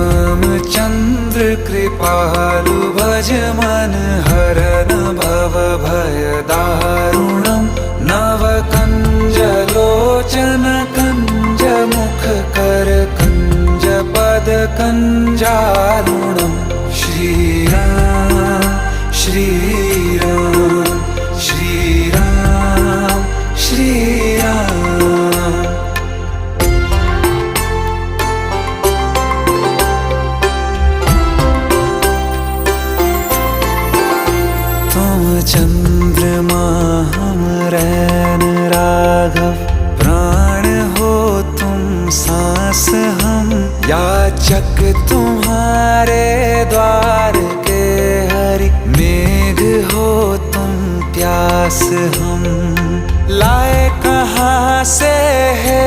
श्रीरामचन्द्र कृपालु भज मन हरन भव भय दारुणम् नव कंज लोचन कंज मुख कर कंज पद कंजारुणम् श्रीराम श्रीराम श्रीराम श्रीराम। तुम चंद्रमा हम रैन राघव, प्राण हो तुम सांस हम याचक तुम्हारे द्वार के हरि, मेघ हो तुम प्यास हम लाए कहाँ से है।